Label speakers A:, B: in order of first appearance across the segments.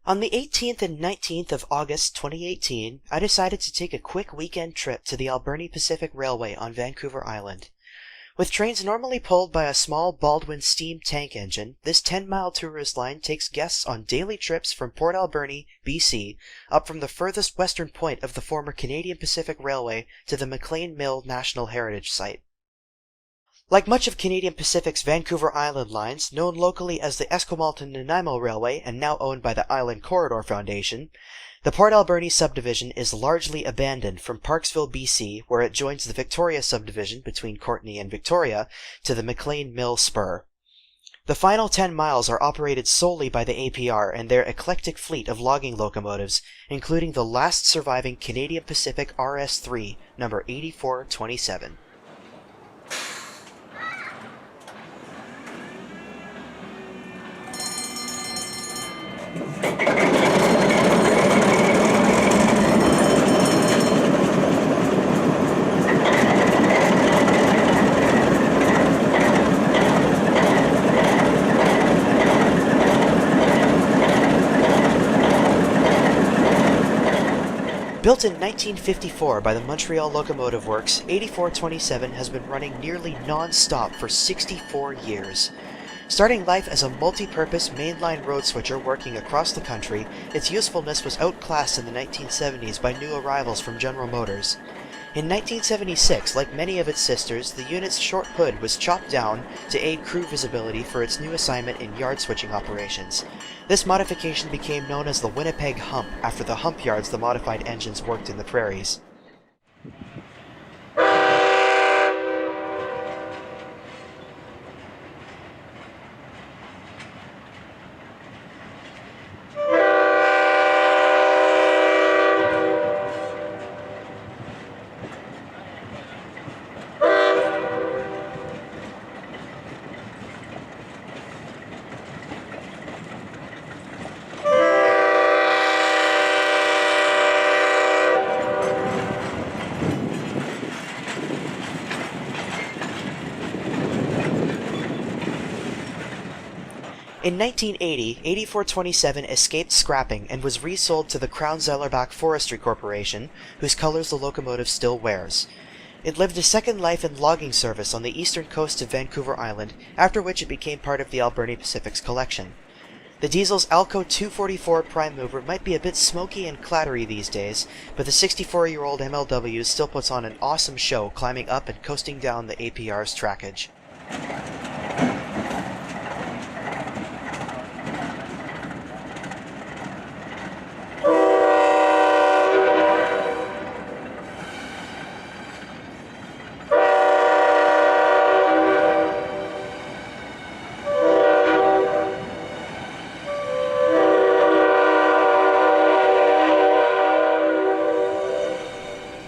A: On the 18th and 19th of August 2018, I decided to take a quick weekend trip to the Alberni Pacific Railway on Vancouver Island. With trains normally pulled by a small Baldwin steam tank engine, this 10-mile tourist line takes guests on daily trips from Port Alberni, BC, up from the furthest western point of the former Canadian Pacific Railway to the McLean Mill National Heritage Site. Like much of Canadian Pacific's Vancouver Island lines, known locally as the Esquimalt to Nanaimo Railway and now owned by the Island Corridor Foundation, the Port Alberni subdivision is largely abandoned from Parksville, BC, where it joins the Victoria subdivision between Courtenay and Victoria, to the McLean Mill Spur. The final 10 miles are operated solely by the APR and their eclectic fleet of logging locomotives, including the last surviving Canadian Pacific RS3, number 8427. Built in 1954 by the Montreal Locomotive Works, 8427 has been running nearly non-stop for 64 years. Starting life as a multi-purpose mainline road switcher working across the country, its usefulness was outclassed in the 1970s by new arrivals from General Motors. In 1976, like many of its sisters, the unit's short hood was chopped down to aid crew visibility for its new assignment in yard switching operations. This modification became known as the Winnipeg Hump, after the hump yards the modified engines worked in the prairies. In 1980, 8427 escaped scrapping and was resold to the Crown-Zellerbach Forestry Corporation, whose colors the locomotive still wears. It lived a second life in logging service on the eastern coast of Vancouver Island, after which it became part of the Alberni Pacific's collection. The diesel's Alco 244 prime mover might be a bit smoky and clattery these days, but the 64-year-old MLW still puts on an awesome show climbing up and coasting down the APR's trackage.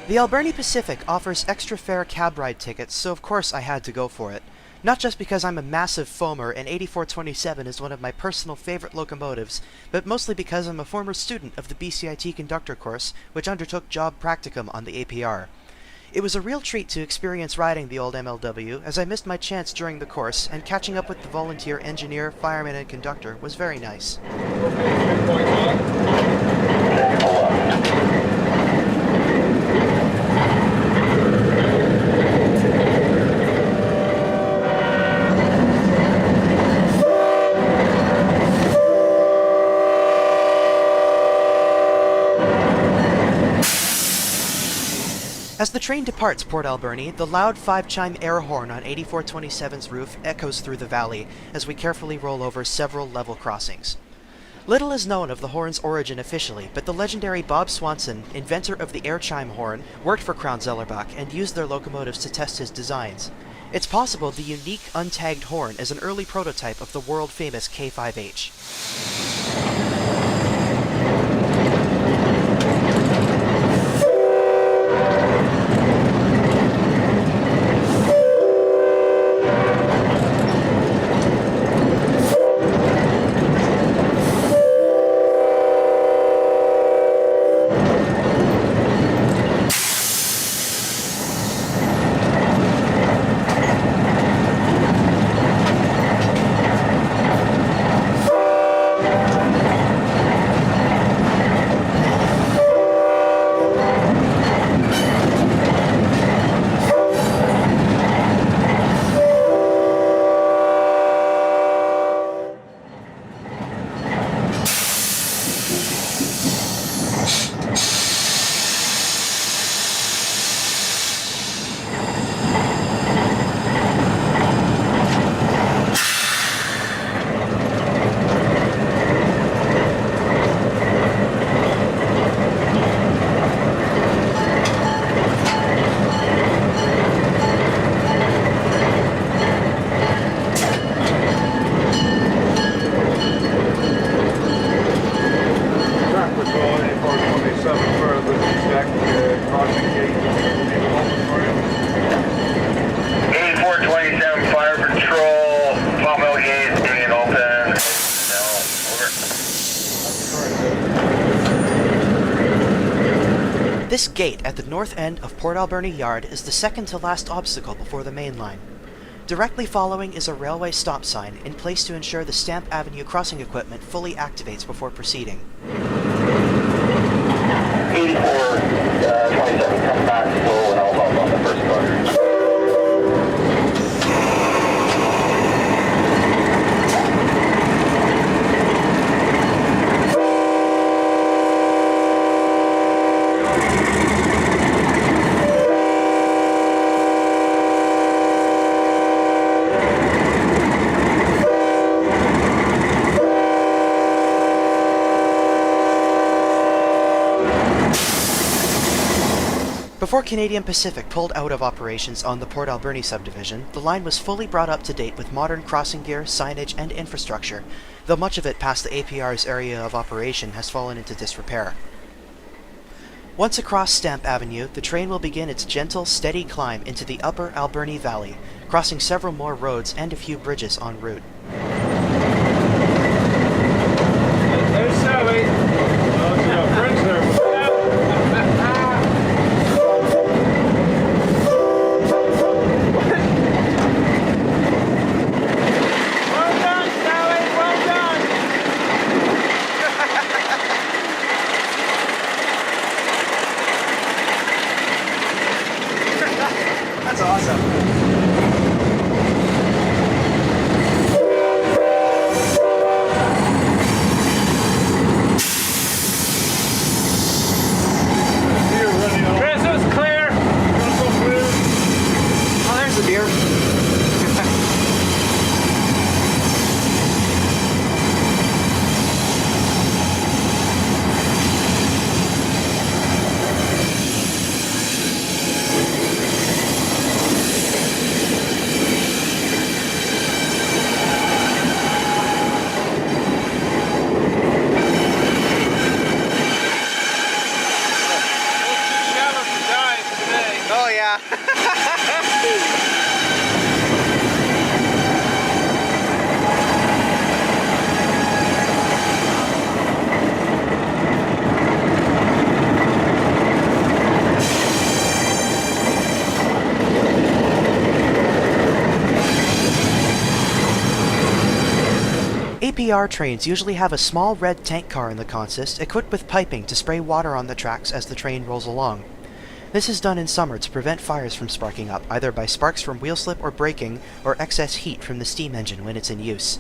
A: The Alberni Pacific offers extra fare cab ride tickets, so of course I had to go for it. Not just because I'm a massive foamer and 8427 is one of my personal favorite locomotives, but mostly because I'm a former student of the BCIT conductor course, which undertook job practicum on the APR. It was a real treat to experience riding the old MLW, as I missed my chance during the course, and catching up with the volunteer engineer, fireman, and conductor was very nice. As the train departs Port Alberni, the loud 5-chime air horn on 8427's roof echoes through the valley as we carefully roll over several level crossings. Little is known of the horn's origin officially, but the legendary Bob Swanson, inventor of the air chime horn, worked for Crown-Zellerbach and used their locomotives to test his designs. It's possible the unique untagged horn is an early prototype of the world-famous K5H. This gate at the north end of Port Alberni Yard is the second to last obstacle before the main line. Directly following is a railway stop sign in place to ensure the Stamp Avenue crossing equipment fully activates before proceeding.
B: 8427, come back slow and I'll hop on the first car.
A: Before Canadian Pacific pulled out of operations on the Port Alberni subdivision, the line was fully brought up to date with modern crossing gear, signage, and infrastructure, though much of it past the APR's area of operation has fallen into disrepair. Once across Stamp Avenue, the train will begin its gentle, steady climb into the upper Alberni Valley, crossing several more roads and a few bridges en route.
C: There's Sally. Oh, she got friends there.
A: That's awesome.
C: Chris, it's clear.
A: Oh, there's the beer. Oh yeah. APR trains usually have a small red tank car in the consist equipped with piping to spray water on the tracks as the train rolls along. This is done in summer to prevent fires from sparking up, either by sparks from wheel slip or braking, or excess heat from the steam engine when it's in use.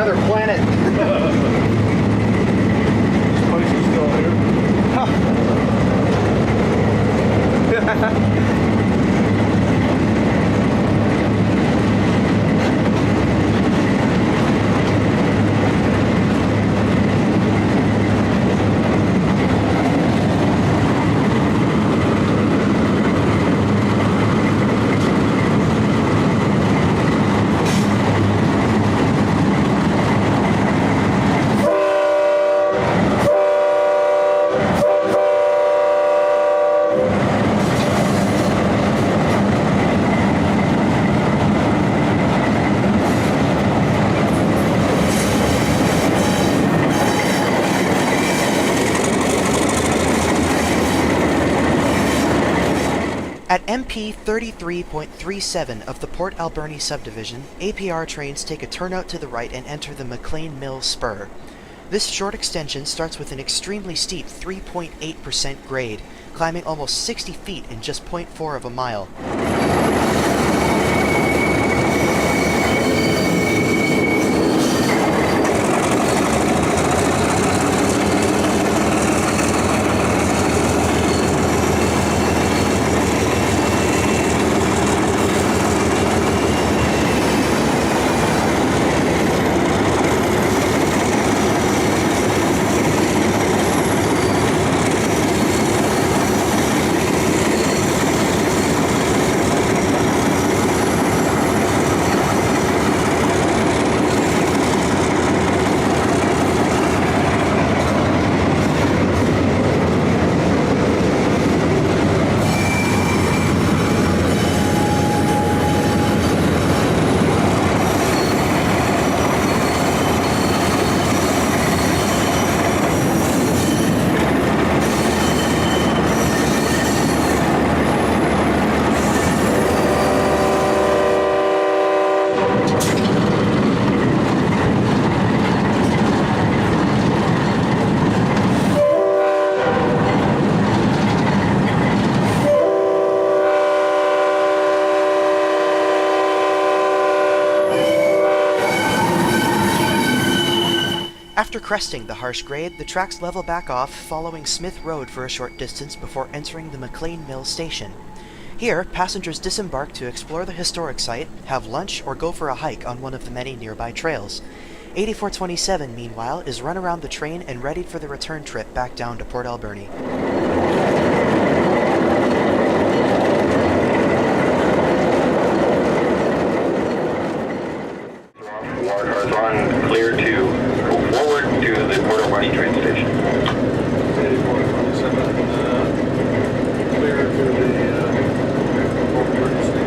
D: another planet.
C: This place is still here.
A: At MP 33.37 of the Port Alberni subdivision, APR trains take a turnout to the right and enter the McLean Mill spur. This short extension starts with an extremely steep 3.8% grade, climbing almost 60 feet in just 0.4 of a mile. After cresting the harsh grade, the tracks level back off, following Smith Road for a short distance before entering the McLean Mill station. Here, passengers disembark to explore the historic site, have lunch, or go for a hike on one of the many nearby trails. 8427, meanwhile, is run around the train and readied for the return trip back down to Port Alberni.
B: Water cars on, clear to go forward to the Port Alberni train station.
C: 8427, clear to the Alberni station.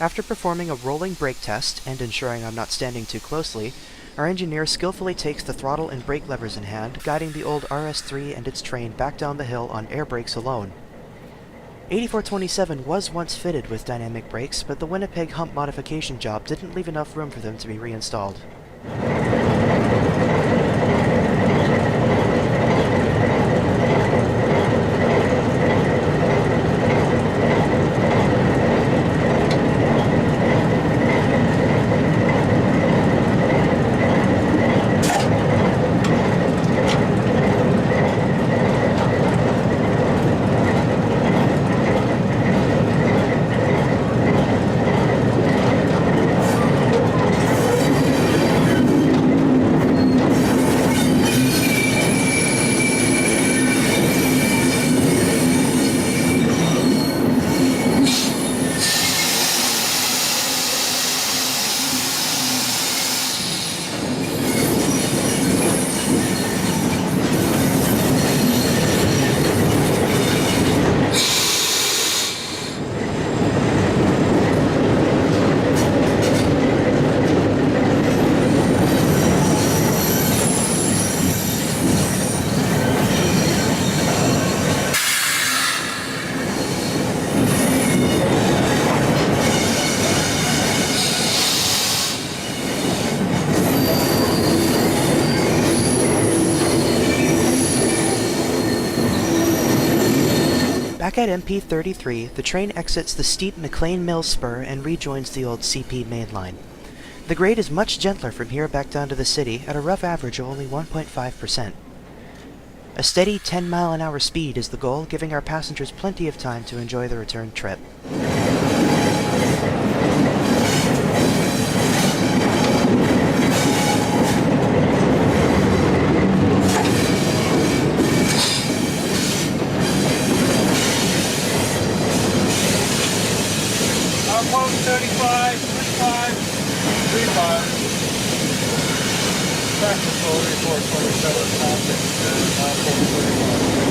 A: After performing a rolling brake test and ensuring I'm not standing too closely, our engineer skillfully takes the throttle and brake levers in hand, guiding the old RS3 and its train back down the hill on air brakes alone. 8427 was once fitted with dynamic brakes, but the Winnipeg hump modification job didn't leave enough room for them to be reinstalled. Back at MP33, the train exits the steep McLean Mill spur and rejoins the old CP main line. The grade is much gentler from here back down to the city at a rough average of only 1.5%. A steady 10-mile-an-hour speed is the goal, giving our passengers plenty of time to enjoy the return trip.
C: Outpost 35, 35, 35. Practical report 27 contact. Outpost 35.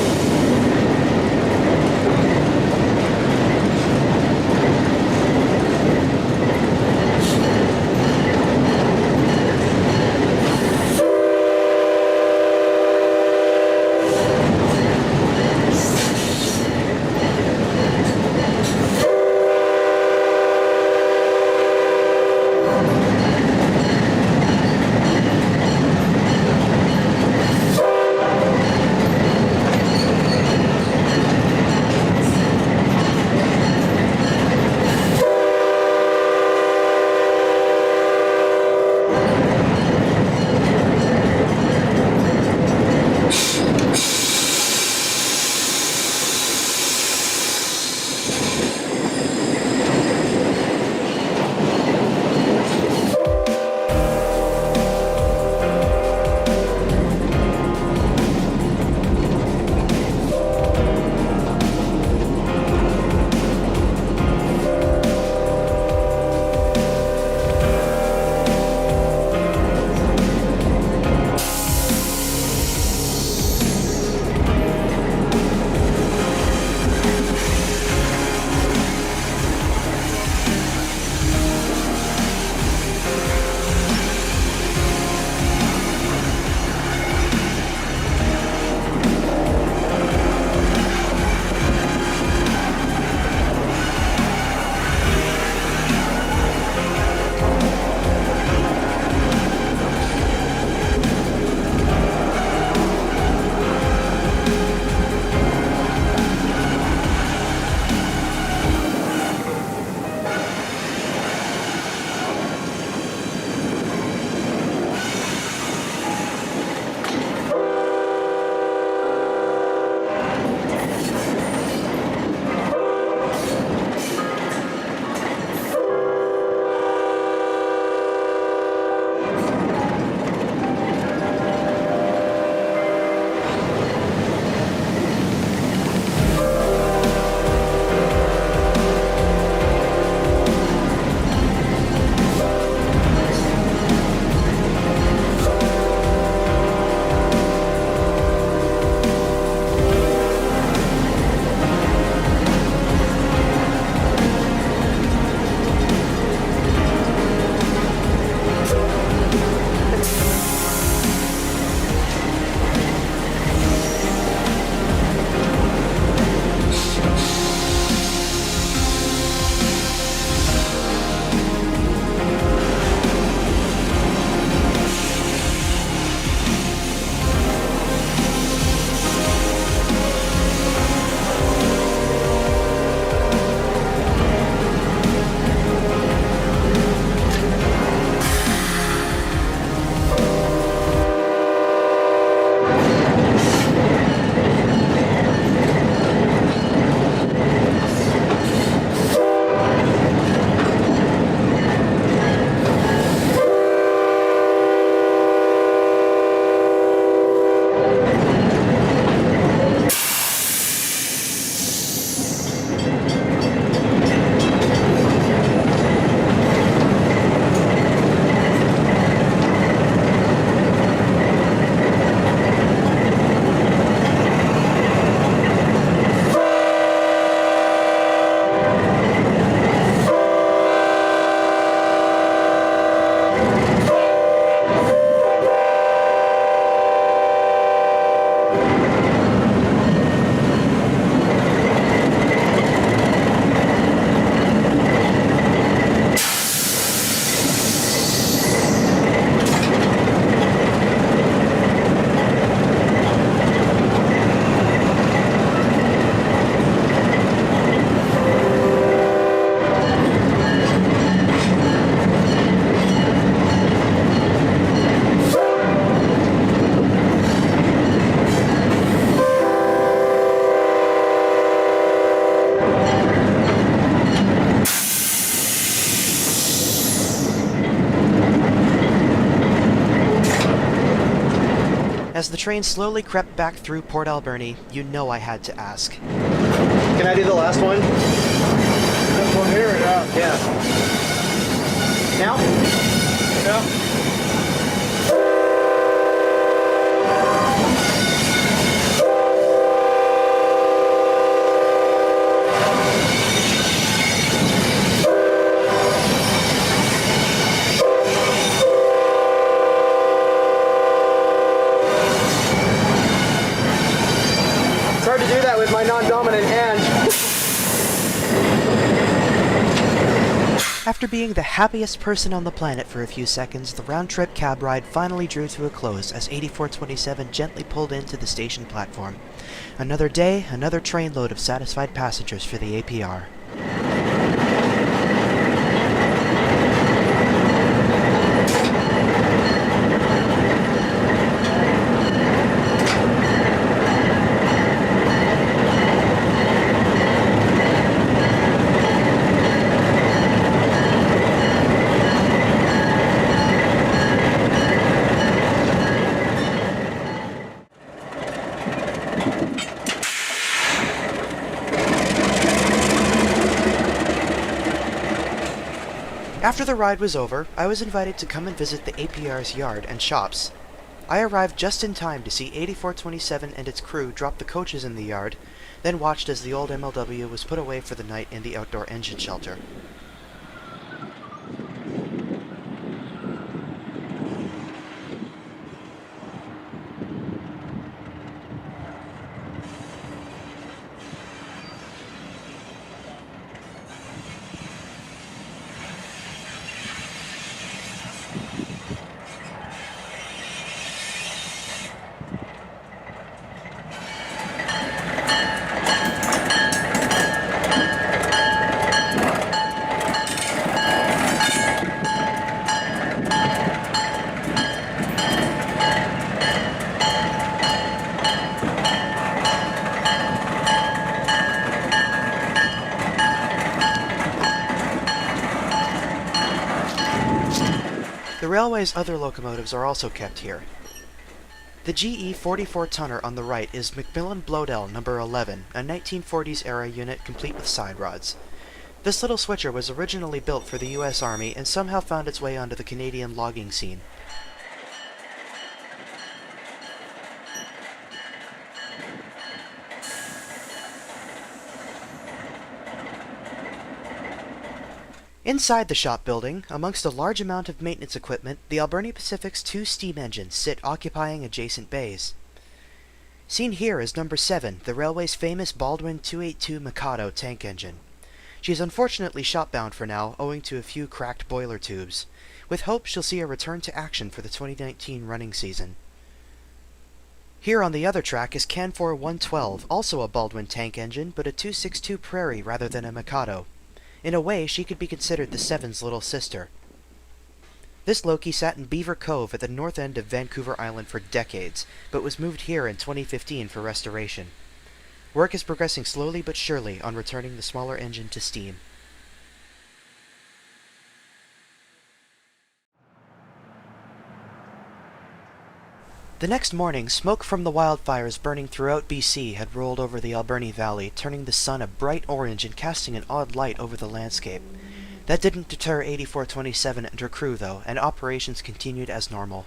A: train slowly crept back through Port Alberni, you know I had to ask.
D: Can I do the last one?
C: This one here, yeah.
D: Yeah. Now?
C: Yeah.
D: It's hard to do that with my non-dominant hand.
A: After being the happiest person on the planet for a few seconds, the round-trip cab ride finally drew to a close as 8427 gently pulled into the station platform. Another day, another trainload of satisfied passengers for the APR. After the ride was over, I was invited to come and visit the APR's yard and shops. I arrived just in time to see 8427 and its crew drop the coaches in the yard, then watched as the old MLW was put away for the night in the outdoor engine shelter. The railway's other locomotives are also kept here. The GE 44-tonner on the right is McLean Blodell No. 11, a 1940s-era unit complete with side rods. This little switcher was originally built for the US Army and somehow found its way onto the Canadian logging scene. Inside the shop building, amongst a large amount of maintenance equipment, the Alberni Pacific's 2 steam engines sit occupying adjacent bays. Seen here is number 7, the railway's famous Baldwin 282 Mikado tank engine. She is unfortunately shop-bound for now, owing to a few cracked boiler tubes, with hope she'll see a return to action for the 2019 running season. Here on the other track is Canfor 112, also a Baldwin tank engine, but a 262 Prairie rather than a Mikado. In a way, she could be considered the 7's little sister. This Loki sat in Beaver Cove at the north end of Vancouver Island for decades, but was moved here in 2015 for restoration. Work is progressing slowly but surely on returning the smaller engine to steam. The next morning, smoke from the wildfires burning throughout BC had rolled over the Alberni Valley, turning the sun a bright orange and casting an odd light over the landscape. That didn't deter 8427 and her crew, though, and operations continued as normal.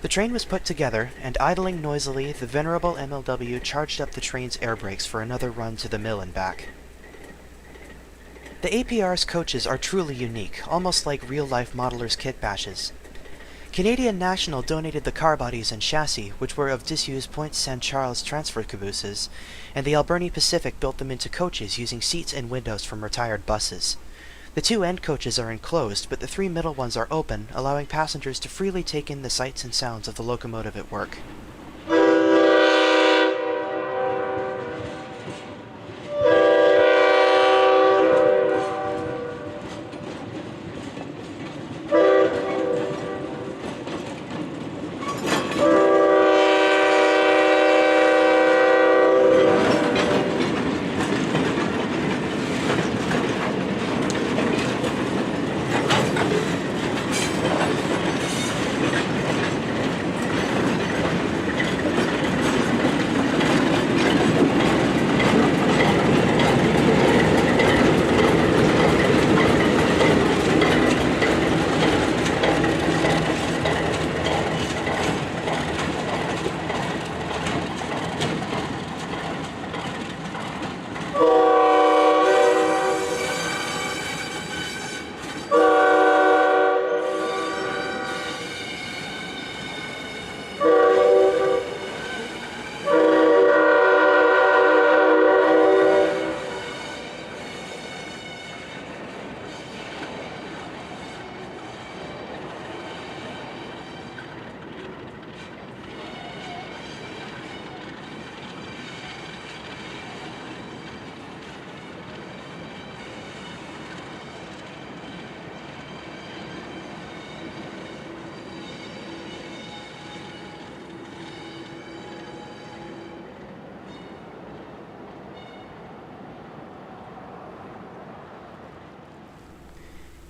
A: train was put together, and idling noisily, the venerable MLW charged up the train's air brakes for another run to the mill and back. The APR's coaches are truly unique, almost like real-life modelers' kit bashes. Canadian National donated the car bodies and chassis, which were of disused Point Saint Charles transfer cabooses, and the Alberni Pacific built them into coaches using seats and windows from retired buses. The 2 end coaches are enclosed, but the 3 middle ones are open, allowing passengers to freely take in the sights and sounds of the locomotive at work.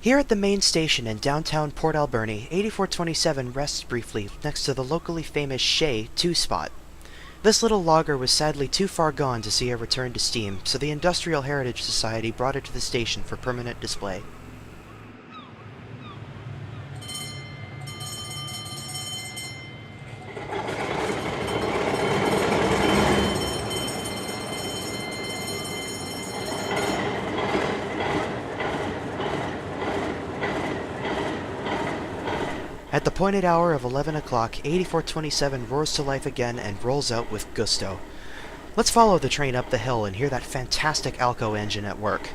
A: Here at the main station in downtown Port Alberni, 8427 rests briefly next to the locally famous Shea 2 spot. This little logger was sadly too far gone to see a return to steam, so the Industrial Heritage Society brought it to the station for permanent display. At the pointed hour of 11 o'clock, 8427 roars to life again and rolls out with gusto. Let's follow the train up the hill and hear that fantastic Alco engine at work.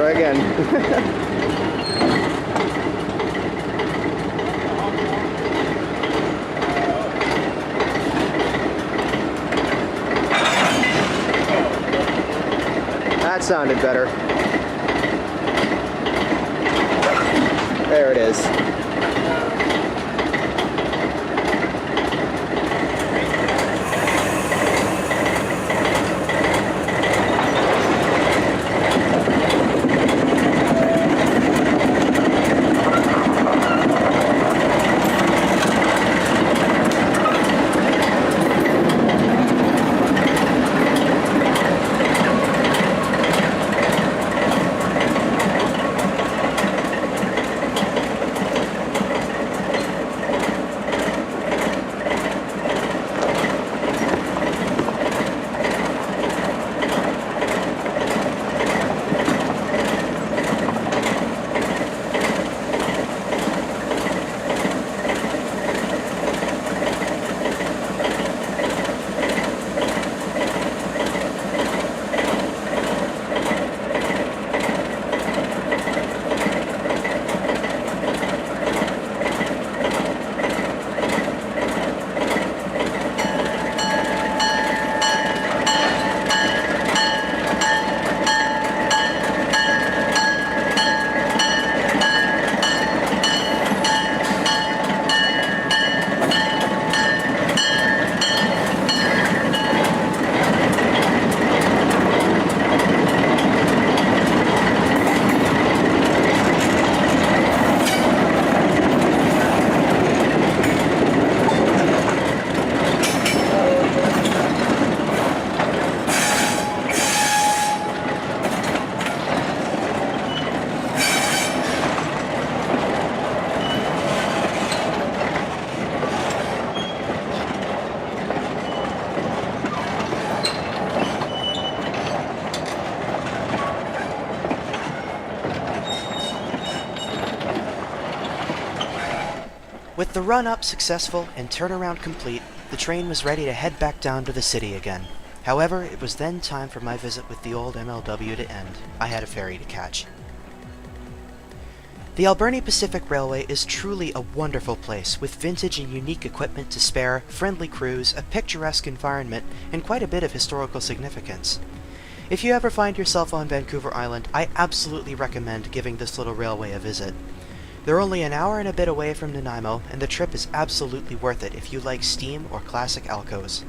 D: try again. That sounded better. There it is.
A: With the run-up successful and turnaround complete, the train was ready to head back down to the city again. However, it was then time for my visit with the old MLW to end. I had a ferry to catch. The Alberni Pacific Railway is truly a wonderful place, with vintage and unique equipment to spare, friendly crews, a picturesque environment, and quite a bit of historical significance. If you ever find yourself on Vancouver Island, I absolutely recommend giving this little railway a visit. They're only an hour and a bit away from Nanaimo, and the trip is absolutely worth it if you like steam or classic Alcos.